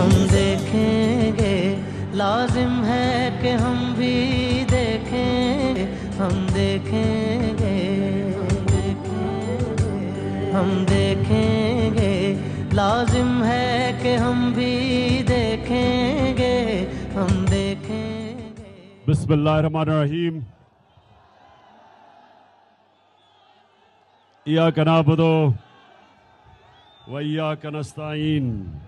हम देखेंगे, लाजिम है कि हम भी देखेंगे, हम देखेंगे, हम देखेंगे, लाजिम है कि हम भी देखेंगे, हम देखेंगे। बिस्मिल्लाहिर्रहमानिर्रहीम। इय्याका नअबुदु व इय्याका नस्तईन।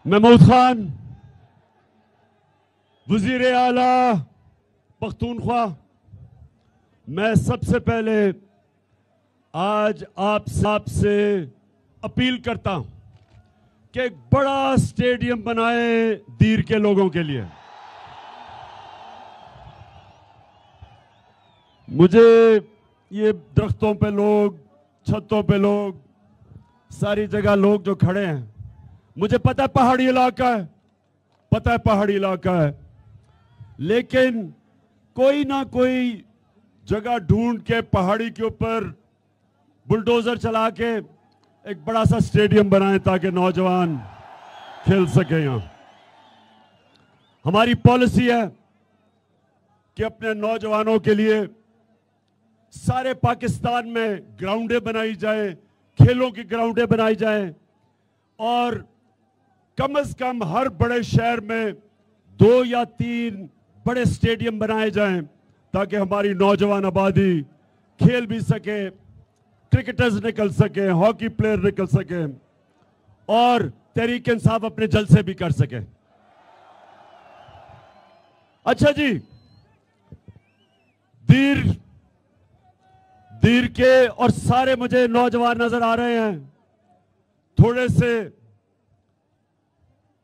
महमूद खान, वजीर आला पख्तूनख्वा, मैं सबसे पहले आज आपसे अपील करता हूं कि एक बड़ा स्टेडियम बनाए दीर के लोगों के लिए। मुझे ये दरख्तों पे लोग, छतों पे लोग, सारी जगह लोग जो खड़े हैं, मुझे पता है पहाड़ी इलाका है, पता है पहाड़ी इलाका है, लेकिन कोई ना कोई जगह ढूंढ के पहाड़ी के ऊपर बुलडोजर चला के एक बड़ा सा स्टेडियम बनाएं ताकि नौजवान खेल सके। यहां हमारी पॉलिसी है कि अपने नौजवानों के लिए सारे पाकिस्तान में ग्राउंडें बनाई जाए, खेलों की ग्राउंडें बनाई जाए और कम से कम हर बड़े शहर में 2 या 3 बड़े स्टेडियम बनाए जाएं ताकि हमारी नौजवान आबादी खेल भी सके, क्रिकेटर्स निकल सके, हॉकी प्लेयर निकल सके और तहरीक इंसाफ अपने जलसे भी कर सके। अच्छा जी, दीर के और सारे मुझे नौजवान नजर आ रहे हैं, थोड़े से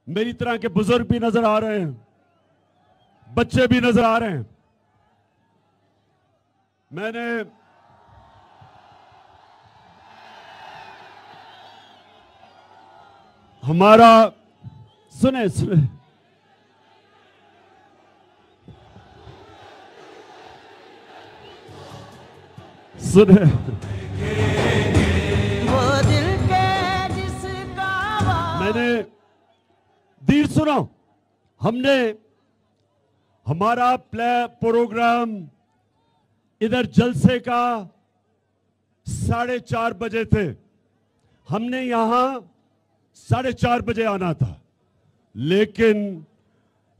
मेरी तरह के बुजुर्ग भी नजर आ रहे हैं, बच्चे भी नजर आ रहे हैं। मैंने हमारा सुने सुने सुने वो दिल के जिसका मैंने दीर सुनो, हमने हमारा प्रोग्राम इधर जलसे का 4:30 बजे थे, हमने यहां 4:30 बजे आना था, लेकिन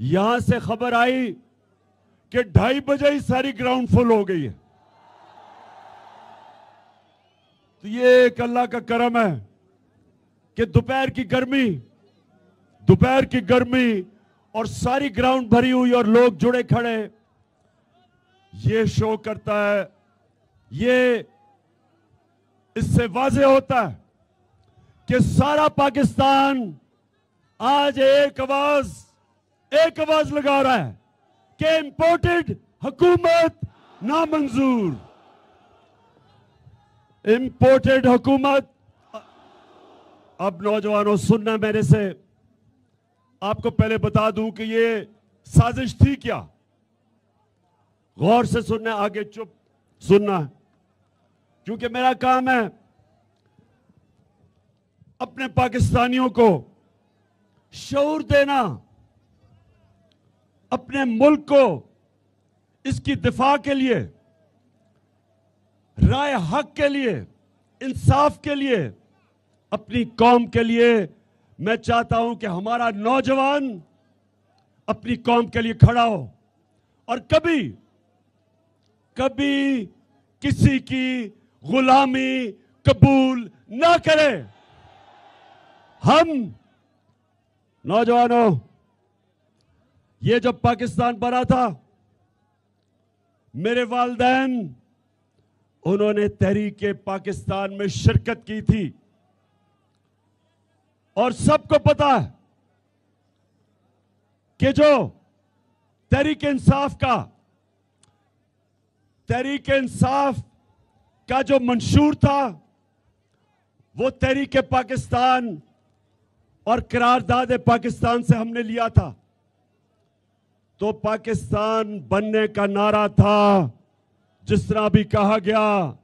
यहां से खबर आई कि 2:30 बजे ही सारी ग्राउंड फुल हो गई है। तो ये एक अल्लाह का करम है कि दोपहर की गर्मी और सारी ग्राउंड भरी हुई और लोग जुड़े खड़े, ये शो करता है, ये इससे वाज़ेह होता है कि सारा पाकिस्तान आज एक आवाज लगा रहा है कि इंपोर्टेड हुकूमत नामंजूर, इंपोर्टेड हुकूमत। अब नौजवानों सुनना मेरे से, आपको पहले बता दूं कि ये साजिश थी क्या, गौर से सुनना, आगे चुप सुनना, क्योंकि मेरा काम है अपने पाकिस्तानियों को शऊर देना, अपने मुल्क को इसकी दिफा के लिए, राय हक के लिए, इंसाफ के लिए, अपनी कौम के लिए। मैं चाहता हूं कि हमारा नौजवान अपनी कौम के लिए खड़ा हो और कभी किसी की गुलामी कबूल ना करे। हम नौजवानों, ये जब पाकिस्तान बना था, मेरे वालिदैन उन्होंने तहरीक पाकिस्तान में शिरकत की थी और सबको पता है कि जो तहरीक इंसाफ का जो मंशूर था वो तहरीक पाकिस्तान और करारदाद पाकिस्तान से हमने लिया था। तो पाकिस्तान बनने का नारा था, जिस तरह भी कहा गया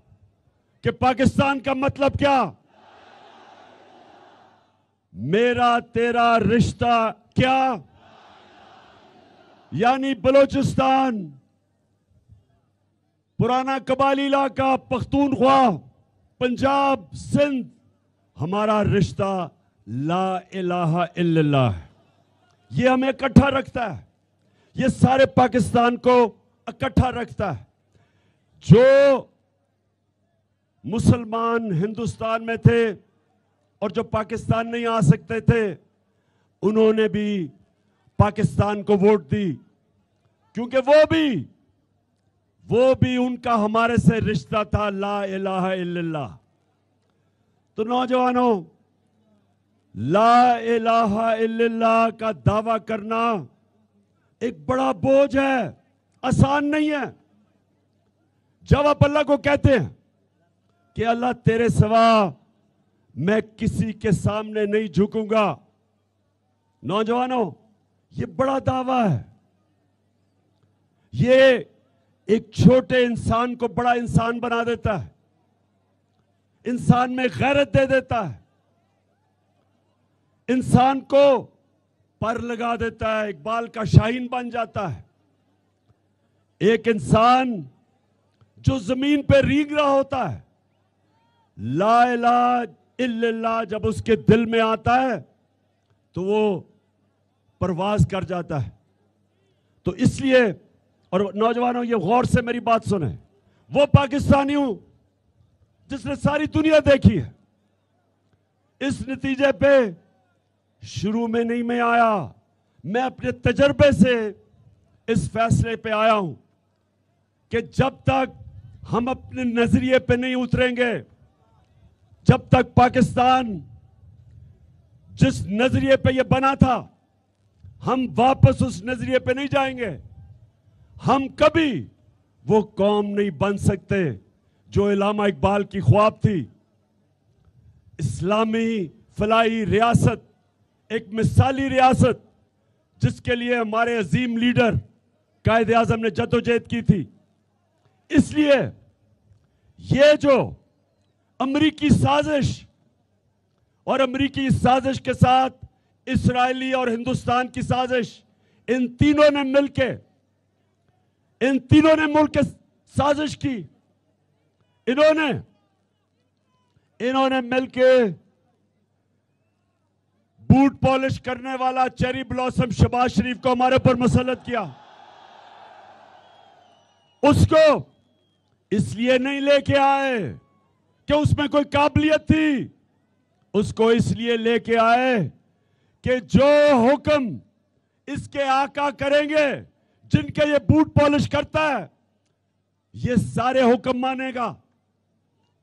कि पाकिस्तान का मतलब क्या? मेरा तेरा रिश्ता क्या? यानी बलोचिस्तान, पुराना कबाली इलाका, पख्तूनख्वा, पंजाब, सिंध, हमारा रिश्ता ला इलाहा इल्लल्लाह है। ये हमें इकट्ठा रखता है, ये सारे पाकिस्तान को इकट्ठा रखता है। जो मुसलमान हिंदुस्तान में थे और जो पाकिस्तान नहीं आ सकते थे, उन्होंने भी पाकिस्तान को वोट दी, क्योंकि वो भी उनका हमारे से रिश्ता था, ला इलाहा इल्लल्लाह। तो नौजवानों, ला इलाहा इल्लल्लाह का दावा करना एक बड़ा बोझ है, आसान नहीं है। जब आप अल्लाह को कहते हैं कि अल्लाह तेरे सिवा मैं किसी के सामने नहीं झुकूंगा, नौजवानों, ये बड़ा दावा है। ये एक छोटे इंसान को बड़ा इंसान बना देता है, इंसान में गैरत दे देता है, इंसान को पर लगा देता है, इकबाल का शाहीन बन जाता है। एक इंसान जो जमीन पे रींग रहा होता है, ला इलाहा इल्लल्लाह जब उसके दिल में आता है तो वो परवाज कर जाता है। तो इसलिए, और नौजवानों ये गौर से मेरी बात सुने, वो पाकिस्तानी हूं जिसने सारी दुनिया देखी है। इस नतीजे पे शुरू में नहीं मैं आया, मैं अपने तजर्बे से इस फैसले पे आया हूं कि जब तक हम अपने नजरिए पे नहीं उतरेंगे, जब तक पाकिस्तान जिस नजरिए पे ये बना था, हम वापस उस नजरिए पे नहीं जाएंगे। हम कभी वो कौम नहीं बन सकते जो इल्लामा इकबाल की ख्वाब थी। इस्लामी फलाही रियासत, एक मिसाली रियासत जिसके लिए हमारे अजीम लीडर कायदे आजम ने जद्दोजहद की थी। इसलिए ये जो अमरीकी साजिश और अमरीकी साजिश के साथ इस्राएली और हिंदुस्तान की साजिश, इन तीनों ने मिलकर साजिश की। इन्होंने मिलकर बूट पॉलिश करने वाला चेरी ब्लॉसम शहबाज शरीफ को हमारे ऊपर मुसल्लत किया। उसको इसलिए नहीं लेके आए कि उसमें कोई काबिलियत थी, उसको इसलिए लेके आए कि जो हुक्म इसके आका करेंगे, जिनके ये बूट पॉलिश करता है, ये सारे हुक्म मानेगा।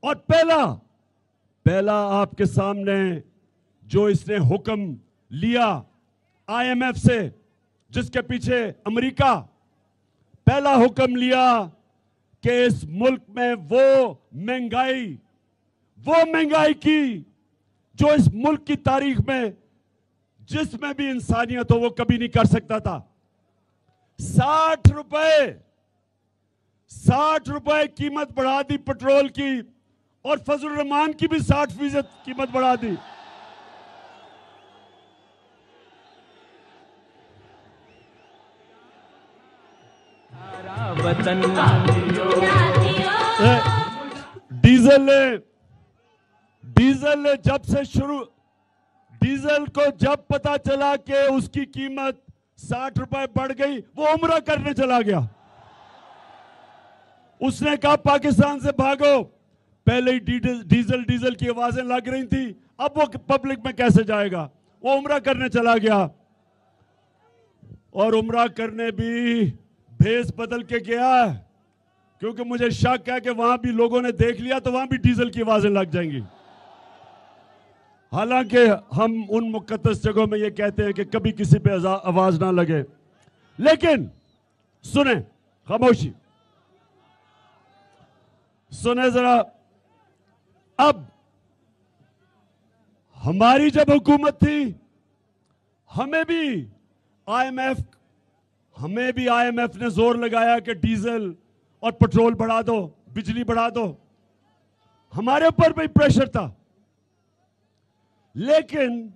और पहला आपके सामने जो इसने हुक्म लिया IMF से, जिसके पीछे अमेरिका, पहला हुक्म लिया कि इस मुल्क में वो महंगाई की जो इस मुल्क की तारीख में जिसमें भी इंसानियत हो वो कभी नहीं कर सकता था। 60 रुपए कीमत बढ़ा दी पेट्रोल की, और फजलुर रहमान की भी 60% कीमत बढ़ा दी। डीजल ने डीजल को जब पता चला कि उसकी कीमत 60 रुपए बढ़ गई, वो उम्रा करने चला गया। उसने कहा पाकिस्तान से भागो। पहले ही डीजल की आवाजें लग रही थी, अब वो पब्लिक में कैसे जाएगा? वो उम्रा करने चला गया, और उम्रा करने भी भेस बदल के गया, क्योंकि मुझे शक है कि वहां भी लोगों ने देख लिया तो वहां भी डीजल की आवाजें लग जाएंगी। हालांकि हम उन मुकद्दस जगहों में ये कहते हैं कि कभी किसी पे आवाज ना लगे, लेकिन सुने, खामोशी सुने जरा। अब हमारी जब हुकूमत थी, हमें भी IMF ने जोर लगाया कि डीजल और पेट्रोल बढ़ा दो, बिजली बढ़ा दो। हमारे ऊपर भी प्रेशर था, लेकिन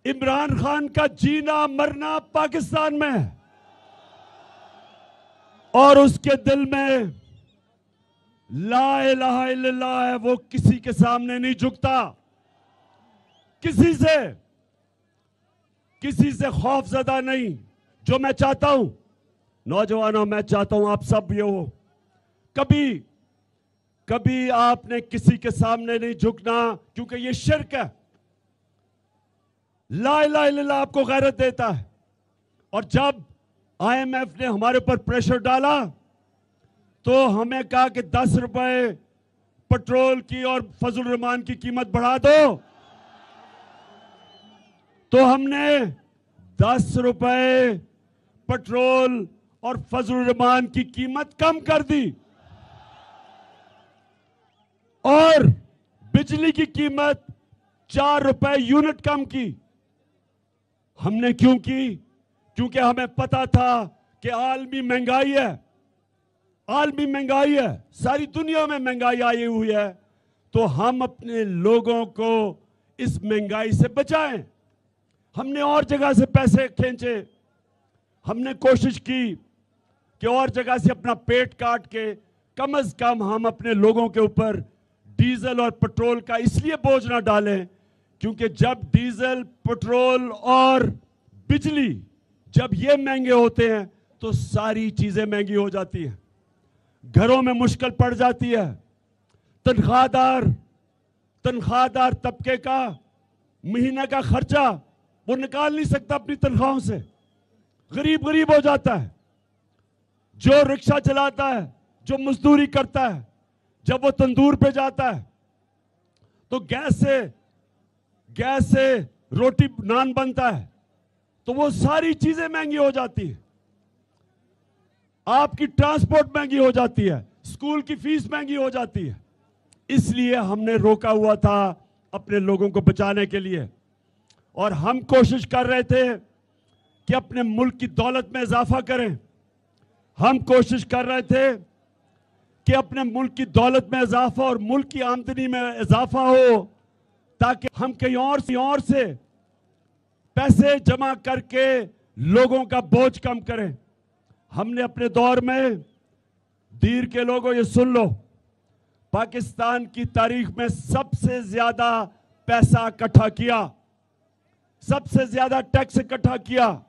इमरान खान का जीना मरना पाकिस्तान में है और उसके दिल में ला इलाहा इल्लल्लाह है। वो किसी के सामने नहीं झुकता, किसी से खौफजदा नहीं। जो मैं चाहता हूं, नौजवानों, मैं चाहता हूं आप सब ये हो, कभी आपने किसी के सामने नहीं झुकना, क्योंकि ये शिर्क है। ला इलाहा इल्लल्लाह आपको गैरत देता है। और जब IMF ने हमारे ऊपर प्रेशर डाला तो हमें कहा कि 10 रुपए पेट्रोल की और फजल रहमान की कीमत बढ़ा दो, तो हमने 10 रुपए पेट्रोल और फजल रहमान की कीमत कम कर दी और बिजली की कीमत 4 रुपए यूनिट कम की। हमने क्यों की? क्योंकि हमें पता था कि आलमी महंगाई है, आलमी महंगाई है, सारी दुनिया में महंगाई आई हुई है, तो हम अपने लोगों को इस महंगाई से बचाएं। हमने और जगह से पैसे खींचे, हमने कोशिश की कि और जगह से अपना पेट काट के कम से कम हम अपने लोगों के ऊपर डीजल और पेट्रोल का इसलिए बोझ ना डालें, क्योंकि जब डीजल, पेट्रोल और बिजली जब ये महंगे होते हैं तो सारी चीजें महंगी हो जाती हैं, घरों में मुश्किल पड़ जाती है। तनख्वाहदार तबके का महीने का खर्चा वो निकाल नहीं सकता अपनी तनख्वाहों से, गरीब हो जाता है। जो रिक्शा चलाता है, जो मजदूरी करता है, जब वो तंदूर पे जाता है तो गैस से रोटी नान बनता है, तो वो सारी चीजें महंगी हो जाती है। आपकी ट्रांसपोर्ट महंगी हो जाती है, स्कूल की फीस महंगी हो जाती है। इसलिए हमने रोका हुआ था अपने लोगों को बचाने के लिए, और हम कोशिश कर रहे थे कि अपने मुल्क की दौलत में इजाफा करें। हम कोशिश कर रहे थे कि अपने मुल्क की दौलत में इजाफा और मुल्क की आमदनी में इजाफा हो, ताकि हम कहीं और से पैसे जमा करके लोगों का बोझ कम करें। हमने अपने दौर में, दीर के लोगों ये सुन लो, पाकिस्तान की तारीख में सबसे ज्यादा पैसा इकट्ठा किया, सबसे ज्यादा टैक्स इकट्ठा किया।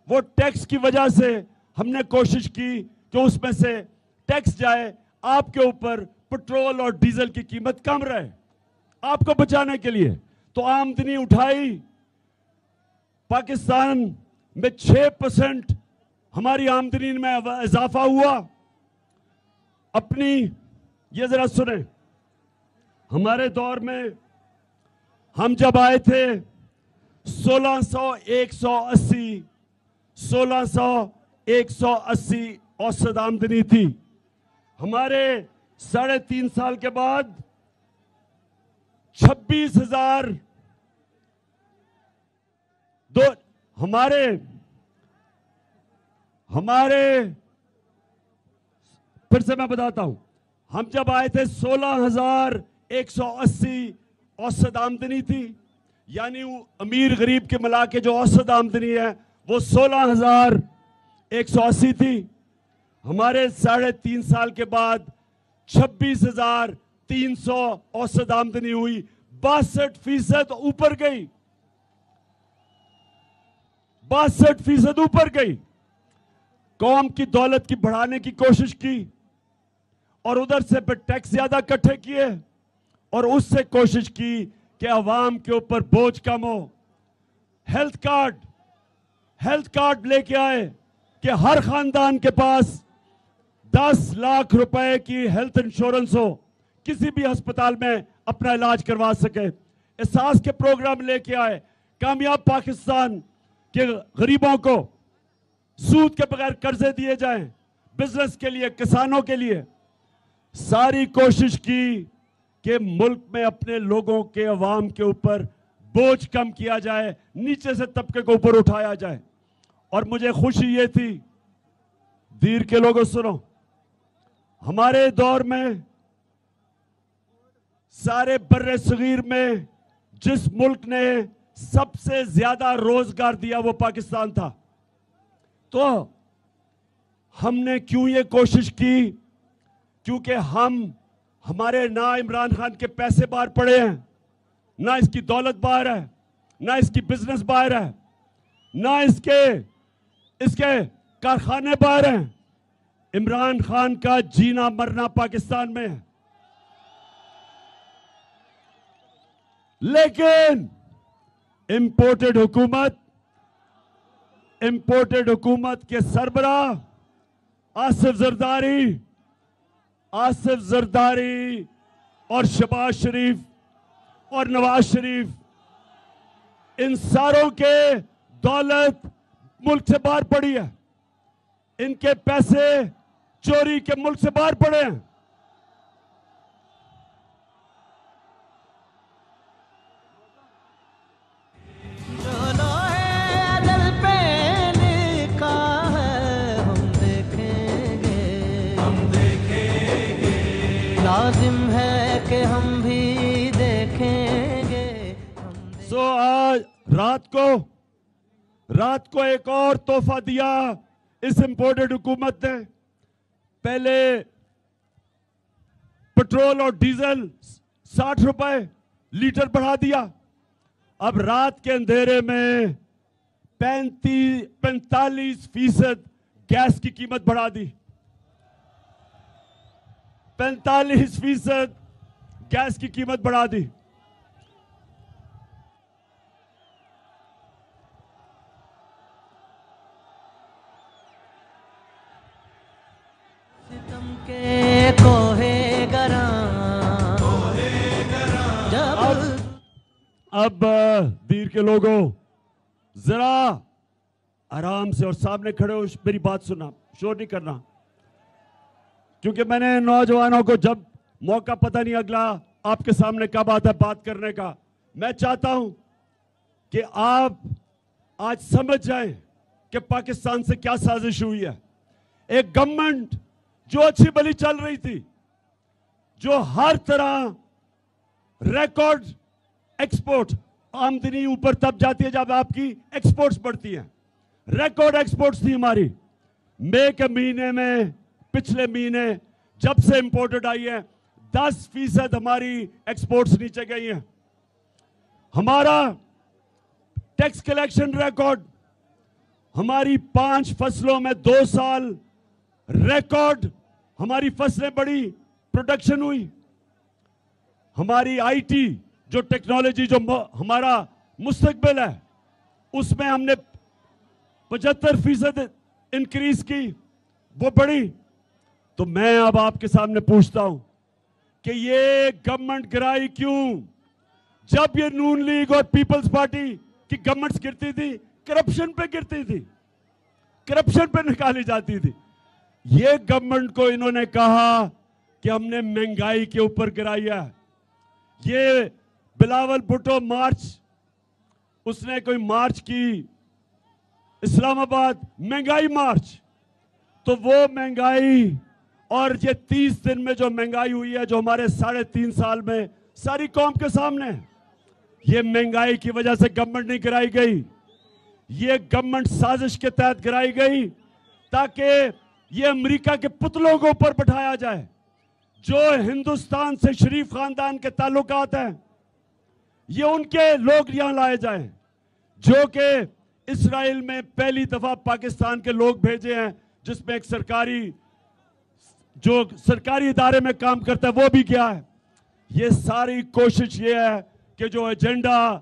वो टैक्स की वजह से हमने कोशिश की कि उसमें से टैक्स जाए आपके ऊपर, पेट्रोल और डीजल की कीमत कम रहे आपको बचाने के लिए। तो आमदनी उठाई, पाकिस्तान में 6% हमारी आमदनी में इजाफा हुआ। अपनी ये जरा सुने, हमारे दौर में हम जब आए थे 1680 औसत आमदनी थी। हमारे 3.5 साल के बाद 26,000 हमारे फिर से मैं बताता हूं, हम जब आए थे 16,180 औसत आमदनी थी, यानी अमीर गरीब के मिला के जो औसत आमदनी है वो 16,180 थी। हमारे 3.5 साल के बाद 26,300 औसत आमदनी हुई, 62% ऊपर गई, 62% ऊपर गई। कौम की दौलत की बढ़ाने की कोशिश की और उधर से फिर टैक्स ज्यादा इकट्ठे किए और उससे कोशिश की कि अवाम के ऊपर बोझ कम हो। हेल्थ कार्ड लेके आए कि हर खानदान के पास 10 लाख रुपए की हेल्थ इंश्योरेंस हो, किसी भी अस्पताल में अपना इलाज करवा सके। एहसास के प्रोग्राम लेके आए, कामयाब पाकिस्तान के गरीबों को सूद के बगैर कर्जे दिए जाएं, बिजनेस के लिए, किसानों के लिए। सारी कोशिश की कि मुल्क में अपने लोगों के, अवाम के ऊपर बोझ कम किया जाए, नीचे से तबके को ऊपर उठाया जाए। और मुझे खुशी ये थी, दीर के लोगों सुनो, हमारे दौर में सारे बर्रे सगीर में जिस मुल्क ने सबसे ज्यादा रोजगार दिया वो पाकिस्तान था। तो हमने क्यों ये कोशिश की? क्योंकि हमारे ना इमरान खान के पैसे बाहर पड़े हैं, ना इसकी दौलत बाहर है, ना इसकी बिजनेस बाहर है, ना इसके कारखाने बाहर हैं। इमरान खान का जीना मरना पाकिस्तान में है। लेकिन इंपोर्टेड हुकूमत के सरबराह आसिफ जरदारी और शहबाज शरीफ और नवाज शरीफ, इन सारों के दौलत मुल्क से बाहर पड़ी है। इनके पैसे चोरी के मुल्क से बाहर पड़े हैं। लाजिम है कि हम भी देखेंगे। सो आज रात को एक और तोहफा दिया इस इंपोर्टेड हुकूमत ने। पहले पेट्रोल और डीजल 60 रुपए लीटर बढ़ा दिया। अब रात के अंधेरे में 45% गैस की कीमत बढ़ा दी। 45% गैस की कीमत बढ़ा दी। सितम के कोहे गरा अब दीर के लोगों, जरा आराम से और सामने खड़े हो मेरी बात सुनना, शोर नहीं करना। क्योंकि मैंने नौजवानों को जब मौका पता नहीं अगला आपके सामने कब आता है बात करने का, मैं चाहता हूं कि आप आज समझ जाएं कि पाकिस्तान से क्या साजिश हुई है। एक गवर्नमेंट जो अच्छी भली चल रही थी, जो हर तरह रिकॉर्ड एक्सपोर्ट, आमदनी ऊपर तब जाती है जब आपकी एक्सपोर्ट्स बढ़ती हैं। रिकॉर्ड एक्सपोर्ट्स थी हमारी। मई के महीने में, पिछले महीने जब से इंपोर्टेड आई है, 10% हमारी एक्सपोर्ट्स नीचे गई हैं। हमारा टैक्स कलेक्शन रिकॉर्ड, हमारी 5 फसलों में 2 साल रिकॉर्ड हमारी फसलें बढ़ी, प्रोडक्शन हुई। हमारी आईटी जो टेक्नोलॉजी जो हमारा मुस्तकबिल है, उसमें हमने 75% इंक्रीज की, वो बढ़ी। तो मैं अब आपके सामने पूछता हूं कि ये गवर्नमेंट गिराई क्यों? जब ये नून लीग और पीपल्स पार्टी की गवर्नमेंट्स गिरती थी, करप्शन पे गिरती थी, करप्शन पे निकाली जाती थी। ये गवर्नमेंट को इन्होंने कहा कि हमने महंगाई के ऊपर गिराई है। ये बिलावल भुट्टो मार्च, उसने कोई मार्च की इस्लामाबाद, महंगाई मार्च, तो वो महंगाई और ये 30 दिन में जो महंगाई हुई है, जो हमारे 3.5 साल में सारी कौम के सामने है, ये महंगाई की वजह से गवर्नमेंट नहीं गिराई गई। ये गवर्नमेंट साजिश के तहत गिराई गई ताकि ये अमेरिका के पुतलों को ऊपर बैठाया जाए। जो हिंदुस्तान से शरीफ खानदान के ताल्लुकात हैं, ये उनके लोग यहां लाए जाएं। जो कि इस्राएल में पहली दफा पाकिस्तान के लोग भेजे हैं, जिसमें एक सरकारी इदारे में काम करता है वो भी गया है। ये सारी कोशिश ये है कि जो एजेंडा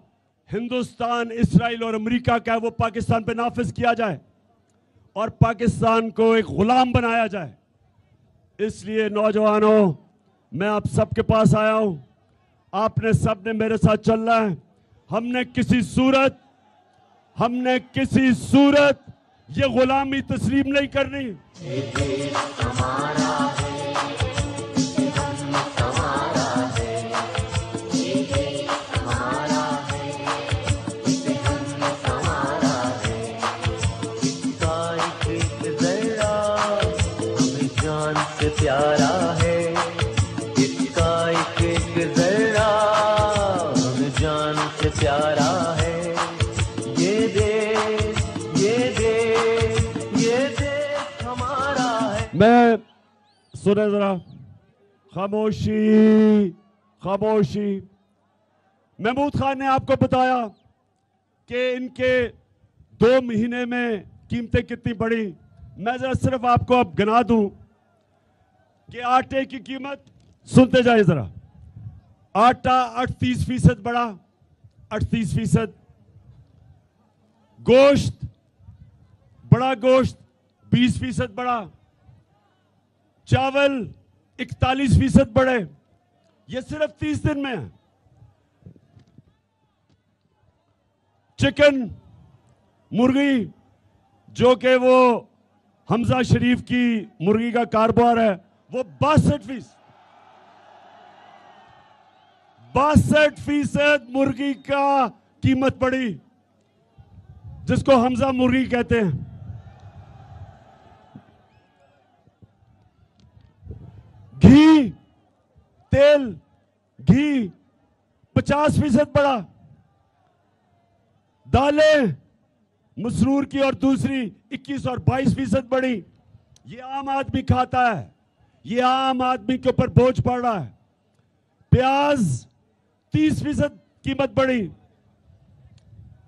हिंदुस्तान, इस्राएल और अमेरिका का है, वो पाकिस्तान पे नाफिज किया जाए और पाकिस्तान को एक गुलाम बनाया जाए। इसलिए नौजवानों, मैं आप सबके पास आया हूं। आपने सबने मेरे साथ चलना है। हमने किसी सूरत ये गुलामी तस्लीम नहीं करनी। प्यारा है इसका एक जरा मैं सुने जरा, खामोशी खामोशी। महमूद खान ने आपको बताया कि इनके 2 महीने में कीमतें कितनी बढ़ी। मैं जरा सिर्फ आपको अब गिना दूं कि आटे की कीमत, सुनते जाए जरा। आटा 38% बढ़ा, 38%। गोश्त, बड़ा गोश्त 20% बढ़ा। चावल 41% बढ़े। ये सिर्फ 30 दिन में है। चिकन, मुर्गी, जो कि वो हमजा शरीफ की मुर्गी का कारोबार है, वो 62% मुर्गी का कीमत बढ़ी, जिसको हमजा मुर्गी कहते हैं। घी, तेल, घी 50% बढ़ा। दालें, मसरूर की और दूसरी 21 और 22% बढ़ी। ये आम आदमी खाता है, ये आम आदमी के ऊपर बोझ पड़ रहा है। प्याज 30% कीमत बढ़ी।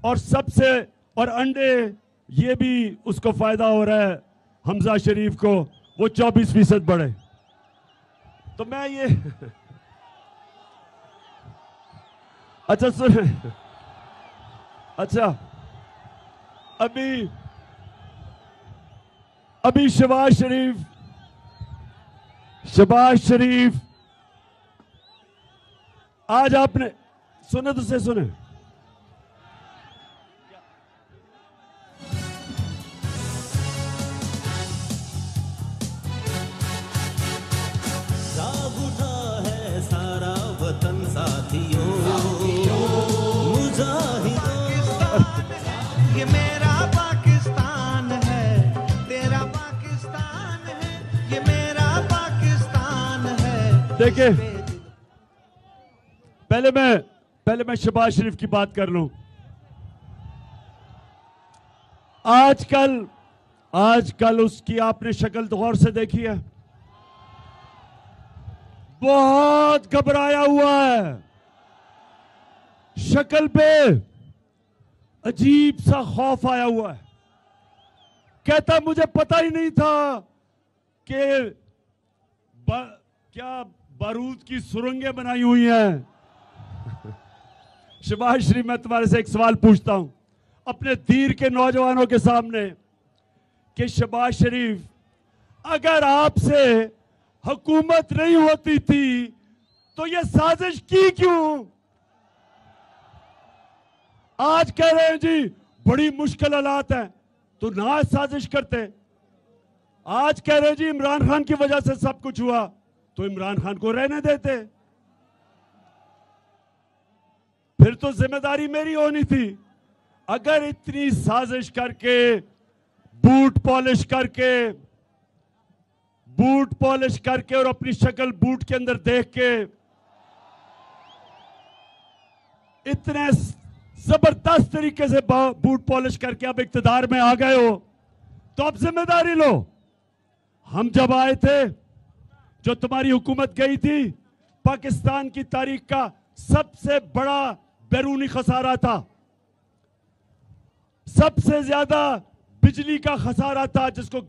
और अंडे, ये भी उसको फायदा हो रहा है हमजा शरीफ को, वो 24% बढ़े। तो मैं ये अच्छा सुन, अच्छा अभी शहबाज शरीफ आज आपने सुने तो से सुने, जाग उठा है सारा वतन साथियों, मुजाहिदों। ये मेरा पाकिस्तान है, तेरा पाकिस्तान है, ये मेरा पाकिस्तान है। देखिए, पहले मैं शहबाज शरीफ की बात कर लूं। आजकल उसकी आपने शक्ल गौर से देखी है, बहुत घबराया हुआ है। शक्ल पे अजीब सा खौफ आया हुआ है। कहता मुझे पता ही नहीं था कि क्या बारूद की सुरंगें बनाई हुई हैं। शहबाज शरीफ, मैं तुम्हारे से एक सवाल पूछता हूं अपने दीर के नौजवानों के सामने कि शहबाज शरीफ, अगर आपसे हुकूमत नहीं होती थी तो ये साजिश की क्यों? आज कह रहे हैं जी बड़ी मुश्किल हालात है, तो ना साजिश करते। आज कह रहे हैं जी इमरान खान की वजह से सब कुछ हुआ, तो इमरान खान को रहने देते। फिर तो जिम्मेदारी मेरी होनी थी। अगर इतनी साजिश करके, बूट पॉलिश करके और अपनी शक्ल बूट के अंदर देख के इतने जबरदस्त तरीके से बूट पॉलिश करके अब इक्तदार में आ गए हो, तो अब जिम्मेदारी लो। हम जब आए थे, जो तुम्हारी हुकूमत गई थी, पाकिस्तान की तारीख का सबसे बड़ा बैरूनी खसारा था, सबसे ज्यादा बिजली का खसारा था, जिसको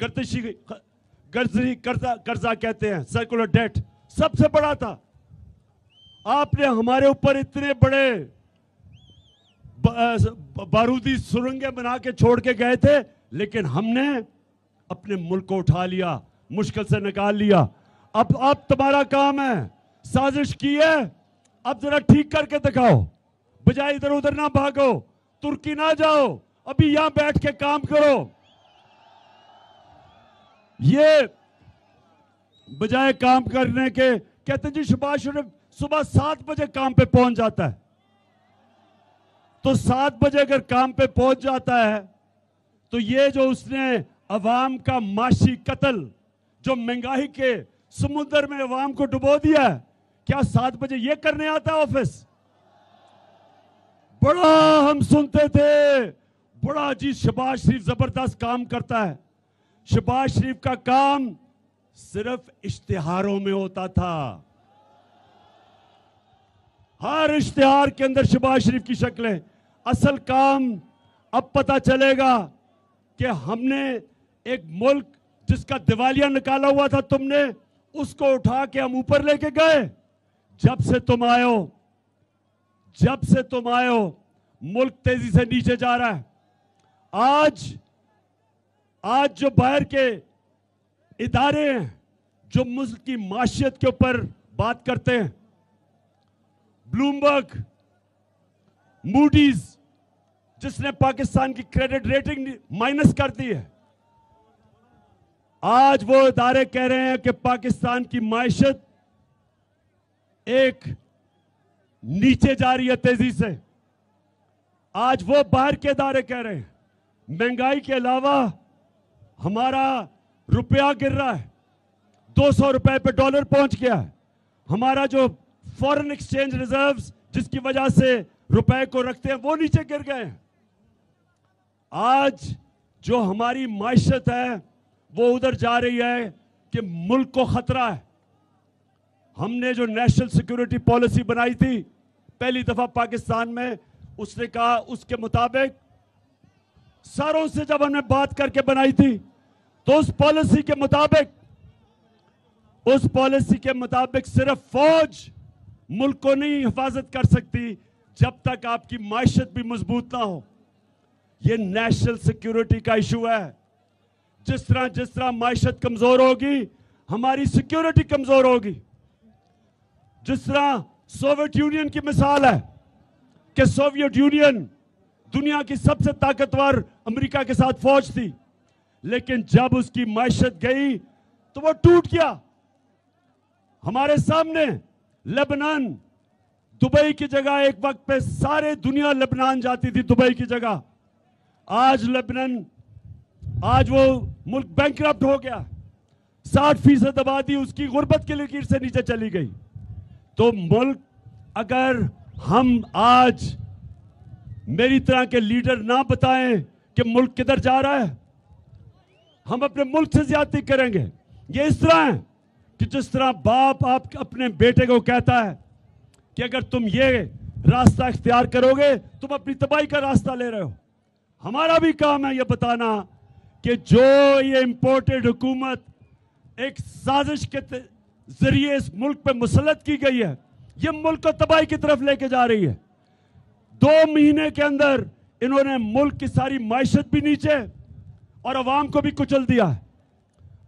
गर्जी कर्जा कहते हैं, सर्कुलर डेट, सबसे बड़ा था। आपने हमारे ऊपर इतने बड़े बारूदी सुरंगें बना के छोड़ के गए थे, लेकिन हमने अपने मुल्क को उठा लिया, मुश्किल से निकाल लिया। अब तुम्हारा काम है, साजिश की है, अब जरा ठीक करके दिखाओ। बजाय इधर उधर ना भागो, तुर्की ना जाओ, अभी यहां बैठ के काम करो। ये बजाय काम करने के, कहते जी शहबाज शरीफ सुबह 7 बजे काम पे पहुंच जाता है, तो 7 बजे अगर काम पे पहुंच जाता है, तो ये जो उसने अवाम का माशी कत्ल, जो महंगाई के समुद्र में अवाम को डुबो दिया है, क्या 7 बजे ये करने आता है ऑफिस? बड़ा हम सुनते थे, बड़ा जी शहबाज शरीफ जबरदस्त काम करता है। शहबाज शरीफ का काम सिर्फ इश्तिहारों में होता था। हर इश्तिहार के अंदर शहबाज शरीफ की शक्लें। असल काम अब पता चलेगा कि हमने एक मुल्क जिसका दिवालिया निकाला हुआ था तुमने, उसको उठा के हम ऊपर लेके गए। जब से तुम आए हो मुल्क तेजी से नीचे जा रहा है। आज जो बाहर के इदारे हैं जो मुल्क की माशियत के ऊपर बात करते हैं, ब्लूमबर्ग, मूडीज, जिसने पाकिस्तान की क्रेडिट रेटिंग माइनस कर दी है, आज वो इदारे कह रहे हैं कि पाकिस्तान की माशियत एक नीचे जा रही है तेजी से। आज वो बाहर के इदारे कह रहे हैं महंगाई के अलावा हमारा रुपया गिर रहा है, 200 रुपए पे डॉलर पहुंच गया है। हमारा जो फॉरेन एक्सचेंज रिजर्व्स जिसकी वजह से रुपए को रखते हैं वो नीचे गिर गए हैं। आज जो हमारी माइशत है वो उधर जा रही है कि मुल्क को खतरा है। हमने जो नेशनल सिक्योरिटी पॉलिसी बनाई थी पहली दफा पाकिस्तान में, उसने कहा, उसके मुताबिक सारों से जब हमने बात करके बनाई थी तो उस पॉलिसी के मुताबिक सिर्फ फौज मुल्क को नहीं हिफाजत कर सकती जब तक आपकी माइशत भी मजबूत ना हो। यह नेशनल सिक्योरिटी का इशू है। जिस तरह माइशत कमजोर होगी हमारी सिक्योरिटी कमजोर होगी। जिस तरह सोवियत यूनियन की मिसाल है कि सोवियत यूनियन दुनिया की सबसे ताकतवर अमेरिका के साथ फौज थी, लेकिन जब उसकी माइशत गई तो वो टूट गया। हमारे सामने लेबनान, दुबई की जगह एक वक्त पे सारे दुनिया लेबनान जाती थी दुबई की जगह। आज वो मुल्क बैंकरप्ट हो गया। 60% आबादी उसकी गुर्बत की लकीर से नीचे चली गई। तो मुल्क, अगर हम आज मेरी तरह के लीडर ना बताएं कि मुल्क किधर जा रहा है, हम अपने मुल्क से ज्यादती करेंगे। ये इस तरह है कि जिस तरह बाप आप अपने बेटे को कहता है कि अगर तुम ये रास्ता इख्तियार करोगे तुम अपनी तबाही का रास्ता ले रहे हो। हमारा भी काम है ये बताना कि जो ये इंपोर्टेड हुकूमत एक साजिश के जरिए इस मुल्क पे मुसल्लत की गई है, ये मुल्क को तबाही की तरफ लेके जा रही है। 2 महीने के अंदर इन्होंने मुल्क की सारी माइशत भी नीचे और अवाम को भी कुचल दिया है।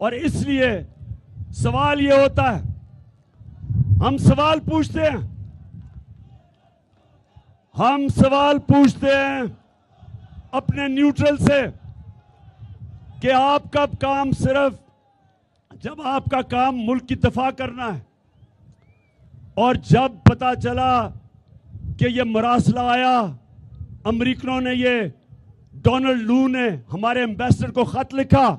और इसलिए सवाल ये होता है, हम सवाल पूछते हैं अपने न्यूट्रल से कि आपका काम सिर्फ जब आपका काम मुल्क की दफा करना है, और जब पता चला कि ये मरासला आया, अमरीकनों ने, ये डोनाल्ड लू ने हमारे एम्बेसडर को खत लिखा,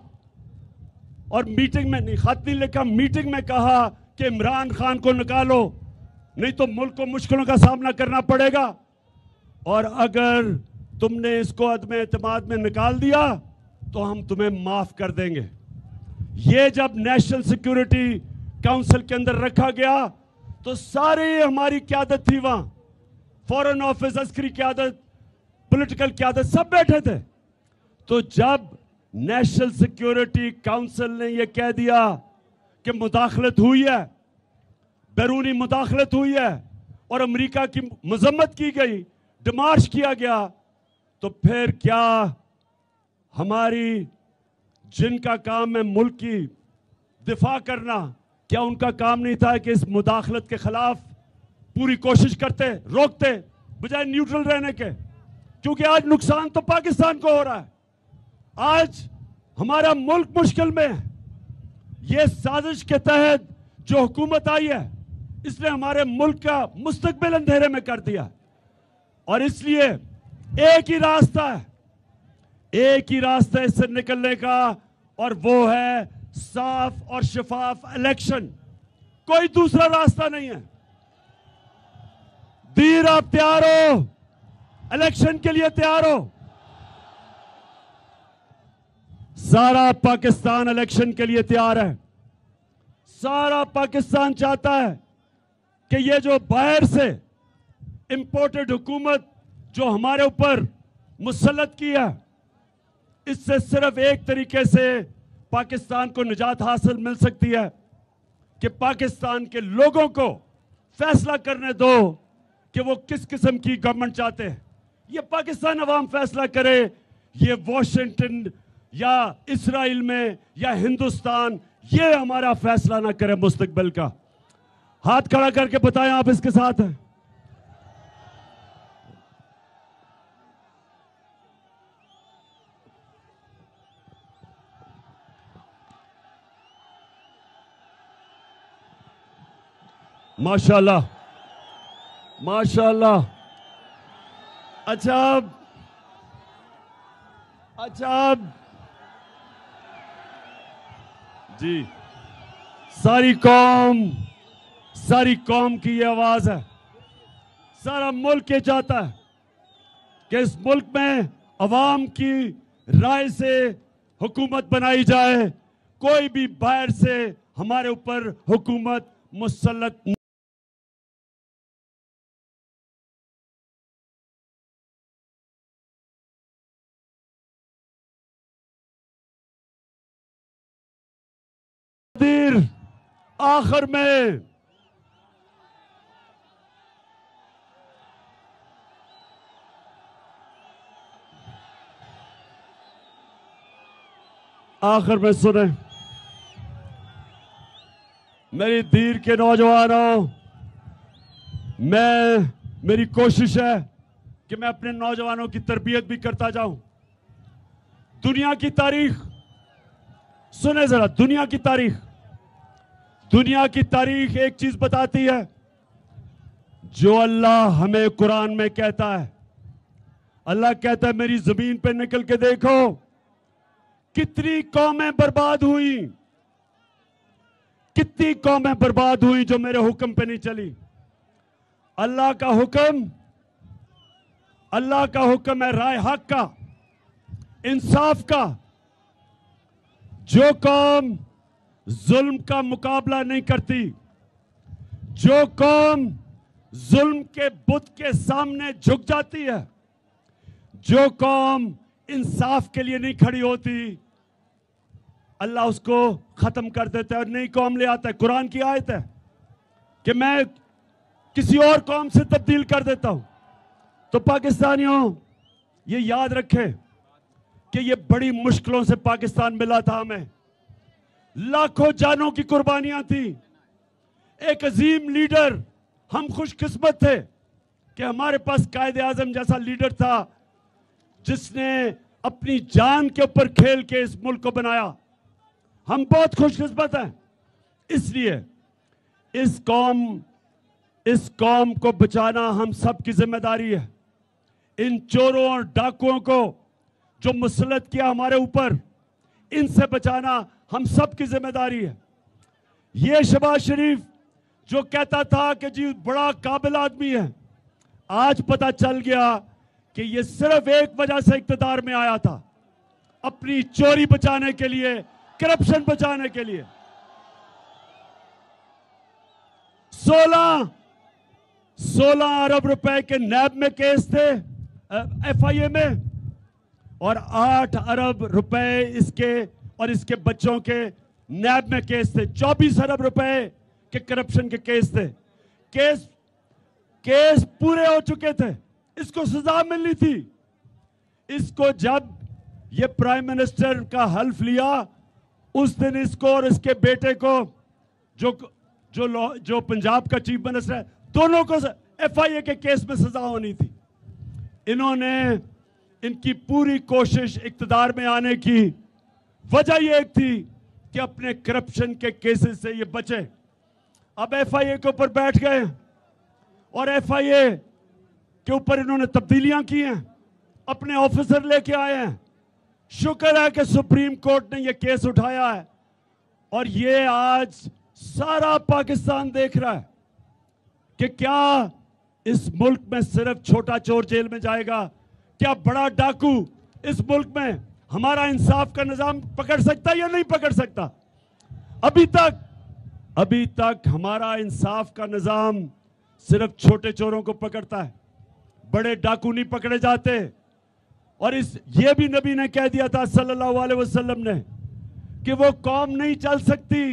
और मीटिंग में नहीं, खत नहीं लिखा, मीटिंग में कहा कि इमरान खान को निकालो नहीं तो मुल्क को मुश्किलों का सामना करना पड़ेगा, और अगर तुमने इसको अदम एतमाद में निकाल दिया तो हम तुम्हें माफ कर देंगे। ये जब नेशनल सिक्योरिटी काउंसिल के अंदर रखा गया तो सारी हमारी क्यादत थी वहां, फॉरेन ऑफिस, अस्करी क्यादत, पॉलिटिकल क्यादत, सब बैठे थे। तो जब नेशनल सिक्योरिटी काउंसिल ने यह कह दिया कि मुदाखलत हुई है, बैरूनी मुदाखलत हुई है और अमेरिका की मजम्मत की गई, डिमार्च किया गया, तो फिर क्या हमारी जिनका काम है मुल्क की दिफा करना, क्या उनका काम नहीं था कि इस मुदाखलत के खिलाफ पूरी कोशिश करते, रोकते, बजाय न्यूट्रल रहने के? क्योंकि आज नुकसान तो पाकिस्तान को हो रहा है, आज हमारा मुल्क मुश्किल में है। ये साजिश के तहत जो हुकूमत आई है इसने हमारे मुल्क का मुस्तकबिल अंधेरे में कर दिया, और इसलिए एक ही रास्ता है इससे निकलने का, और वो है साफ और शफाफ इलेक्शन। कोई दूसरा रास्ता नहीं है। दीर, आप तैयार हो? इलेक्शन के लिए तैयार हो? सारा पाकिस्तान इलेक्शन के लिए तैयार है। सारा पाकिस्तान चाहता है कि ये जो बाहर से इंपोर्टेड हुकूमत जो हमारे ऊपर मुसल्लत की है, इससे सिर्फ एक तरीके से पाकिस्तान को निजात हासिल मिल सकती है कि पाकिस्तान के लोगों को फैसला करने दो कि वो किस किस्म की गवर्नमेंट चाहते हैं। ये पाकिस्तान अवाम फैसला करे, ये वॉशिंगटन या इस्राइल में या हिंदुस्तान ये हमारा फैसला ना करे मुस्तकबिल का। हाथ खड़ा करके बताएं आप इसके साथ हैं। माशाल्लाह माशाल्लाह। अच्छा जी, सारी कौम की ये आवाज है। सारा मुल्क ये चाहता है कि इस मुल्क में अवाम की राय से हुकूमत बनाई जाए, कोई भी बाहर से हमारे ऊपर हुकूमत मुसल्लत आखिर में सुने, मेरी दीर के नौजवानों, मेरी कोशिश है कि मैं अपने नौजवानों की तरबियत भी करता जाऊं। दुनिया की तारीख सुने जरा, दुनिया की तारीख एक चीज बताती है, जो अल्लाह हमें कुरान में कहता है। अल्लाह कहता है मेरी जमीन पे निकल के देखो कितनी कौमें बर्बाद हुई, कितनी कौमें बर्बाद हुई जो मेरे हुक्म पे नहीं चली। अल्लाह का हुक्म है राय हक का, इंसाफ का। जो कौम जुल्म का मुकाबला नहीं करती, जो कौम जुल्म के बुत के सामने झुक जाती है, जो कौम इंसाफ के लिए नहीं खड़ी होती, अल्लाह उसको खत्म कर देता है और नई कौम ले आता है। कुरान की आयत है कि मैं किसी और कौम से तब्दील कर देता हूं। तो पाकिस्तानियों ये याद रखें कि ये बड़ी मुश्किलों से पाकिस्तान मिला था हमें, लाखों जानों की कुर्बानियां थी। एक अजीम लीडर, हम खुशकिस्मत थे कि हमारे पास कायदे आजम जैसा लीडर था जिसने अपनी जान के ऊपर खेल के इस मुल्क को बनाया। हम बहुत खुशकिस्मत हैं। इसलिए इस कौम को बचाना हम सब की जिम्मेदारी है। इन चोरों और डाकुओं को जो मुसल्लत किया हमारे ऊपर, इनसे बचाना हम सब की जिम्मेदारी है। ये शहबाज शरीफ जो कहता था कि जी बड़ा काबिल आदमी है, आज पता चल गया कि ये सिर्फ एक वजह से इख्तिदार में आया था, अपनी चोरी बचाने के लिए, करप्शन बचाने के लिए। 16 अरब रुपए के नैब में केस थे FIA में, और 8 अरब रुपए इसके और इसके बच्चों के नैब में केस थे। 24 अरब रुपए के करप्शन के केस थे। केस पूरे हो चुके थे, इसको सजा मिलनी थी। इसको जब ये प्राइम मिनिस्टर का हल्फ लिया, उस दिन इसको और इसके बेटे को जो पंजाब का चीफ मिनिस्टर है, दोनों को FIA के केस में सजा होनी थी। इनकी पूरी कोशिश इख्तिदार में आने की वजह ये एक थी कि अपने करप्शन के केसेस से ये बचे। अब FIA के ऊपर बैठ गए और FIA के ऊपर इन्होंने तब्दीलियां की हैं, अपने ऑफिसर लेके आए हैं। शुक्र है कि सुप्रीम कोर्ट ने ये केस उठाया है और ये आज सारा पाकिस्तान देख रहा है कि क्या इस मुल्क में सिर्फ छोटा चोर जेल में जाएगा, क्या बड़ा डाकू इस मुल्क में हमारा इंसाफ का निजाम पकड़ सकता है या नहीं पकड़ सकता। अभी तक हमारा इंसाफ का निजाम सिर्फ छोटे चोरों को पकड़ता है, बड़े डाकू नहीं पकड़े जाते। और ये भी नबी ने कह दिया था सल्लल्लाहु अलैहि वसल्लम ने कि वो कौम नहीं चल सकती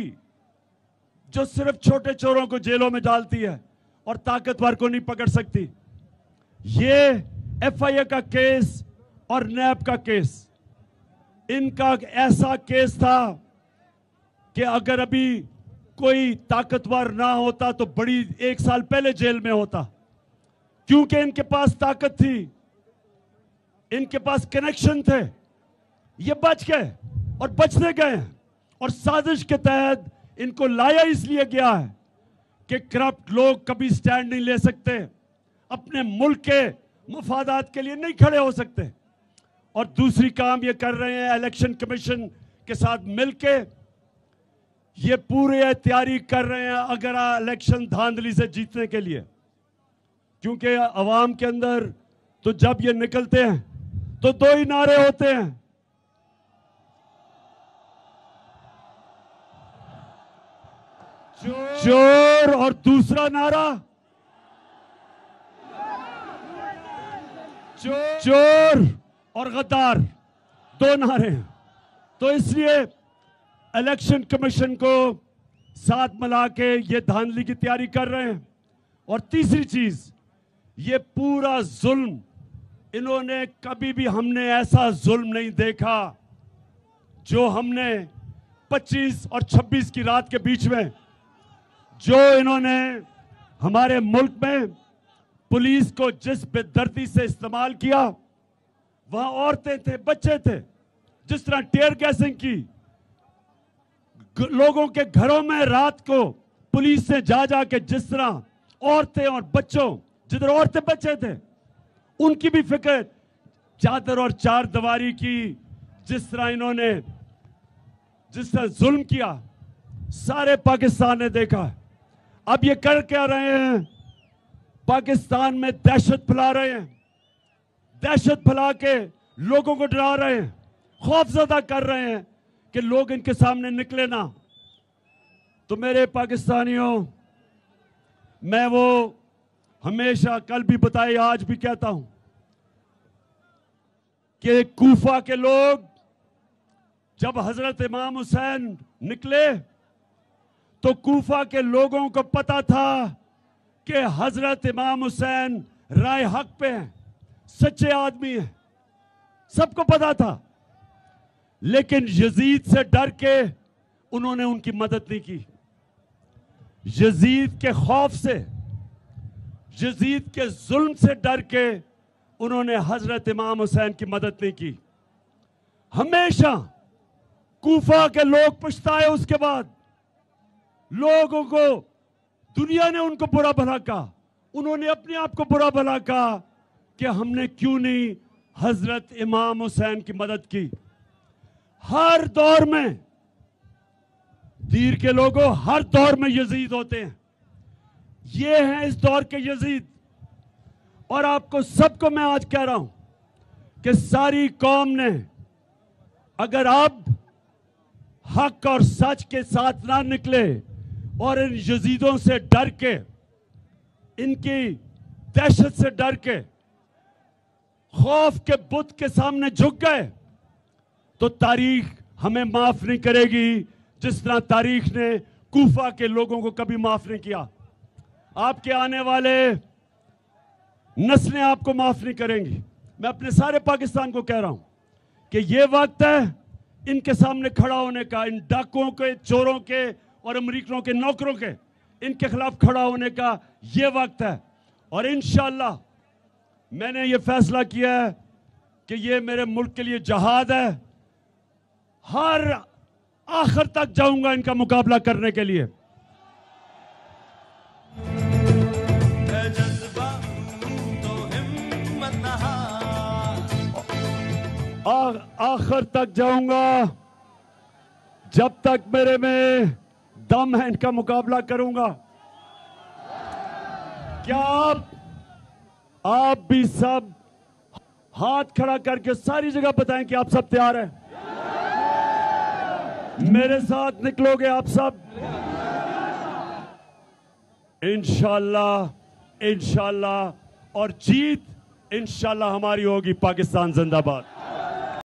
जो सिर्फ छोटे चोरों को जेलों में डालती है और ताकतवर को नहीं पकड़ सकती। ये एफआईए का केस और नैब का केस, इनका ऐसा केस था कि अगर अभी कोई ताकतवर ना होता तो बड़ी 1 साल पहले जेल में होता, क्योंकि इनके पास ताकत थी, इनके पास कनेक्शन थे। ये बच गए और बचने गए हैं। और साजिश के तहत इनको लाया इसलिए गया है कि करप्ट लोग कभी स्टैंड नहीं ले सकते, अपने मुल्क के मफादात के लिए नहीं खड़े हो सकते। और दूसरी काम ये कर रहे हैं, इलेक्शन कमीशन के साथ मिलके ये पूरी तैयारी कर रहे हैं अगर इलेक्शन धांधली से जीतने के लिए। क्योंकि अवाम के अंदर तो जब ये निकलते हैं तो 2 ही नारे होते हैं, चोर और दूसरा नारा चोर और गद्दार, 2 नारे हैं। तो इसलिए इलेक्शन कमीशन को साथ मिला के ये धांधली की तैयारी कर रहे हैं। और तीसरी चीज, ये पूरा जुल्म, इन्होंने कभी भी हमने ऐसा जुल्म नहीं देखा जो हमने 25 और 26 की रात के बीच में जो इन्होंने हमारे मुल्क में पुलिस को जिस बेदर्दी से इस्तेमाल किया। वहां औरतें थे, बच्चे थे, जिस तरह टेयर गैसिंग की, लोगों के घरों में रात को पुलिस ने जा के जिस तरह औरतें और बच्चों, जिधर औरतें बच्चे थे उनकी भी फिक्र, चादर और चार दीवारी की जिस तरह इन्होंने जिस तरह जुल्म किया, सारे पाकिस्तान ने देखा। अब ये कर क्या रहे हैं, पाकिस्तान में दहशत फैला रहे हैं, दहशत फैला के लोगों को डरा रहे हैं, खौफजदा कर रहे हैं कि लोग इनके सामने निकले ना। तो मेरे पाकिस्तानियों, मैं वो हमेशा कल भी बताए, आज भी कहता हूं कि कूफा के लोग जब हजरत इमाम हुसैन निकले तो कूफा के लोगों को पता था कि हजरत इमाम हुसैन राय हक पे हैं, सच्चे आदमी हैं, सबको पता था। लेकिन यजीद से डर के उन्होंने उनकी मदद नहीं की। यजीद के खौफ से, यजीद के जुल्म से डर के उन्होंने हजरत इमाम हुसैन की मदद नहीं की। हमेशा कूफा के लोग पछताए, उसके बाद लोगों को, दुनिया ने उनको बुरा भला कहा, उन्होंने अपने आप को बुरा भला कहा कि हमने क्यों नहीं हजरत इमाम हुसैन की मदद की। हर दौर में दीर के लोगों, हर दौर में यजीद होते हैं। ये हैं इस दौर के यजीद। और आपको सबको मैं आज कह रहा हूं कि सारी कौम ने अगर अब हक और सच के साथ ना निकले और इन यजीदों से डर के, इनकी दहशत से डर के, खौफ के बुत के सामने झुक गए, तो तारीख हमें माफ नहीं करेगी, जिस तरह तारीख ने कूफा के लोगों को कभी माफ नहीं किया। आपके आने वाले नस्लें आपको माफ नहीं करेंगी। मैं अपने सारे पाकिस्तान को कह रहा हूं कि यह वक्त है इनके सामने खड़ा होने का, इन डाकुओं के, चोरों के और अमरीकनों के नौकरों के, इनके खिलाफ खड़ा होने का यह वक्त है। और इंशाअल्लाह मैंने ये फैसला किया है कि ये मेरे मुल्क के लिए जहाद है। हर आखिर तक जाऊंगा इनका मुकाबला करने के लिए। आखिर तक जाऊंगा, जब तक मेरे में दम है इनका मुकाबला करूंगा। क्या आप भी सब हाथ खड़ा करके सारी जगह बताएं कि आप सब तैयार हैं? मेरे साथ निकलोगे आप सब? इंशाल्लाह इंशाल्लाह और जीत इंशाल्लाह हमारी होगी। पाकिस्तान जिंदाबाद।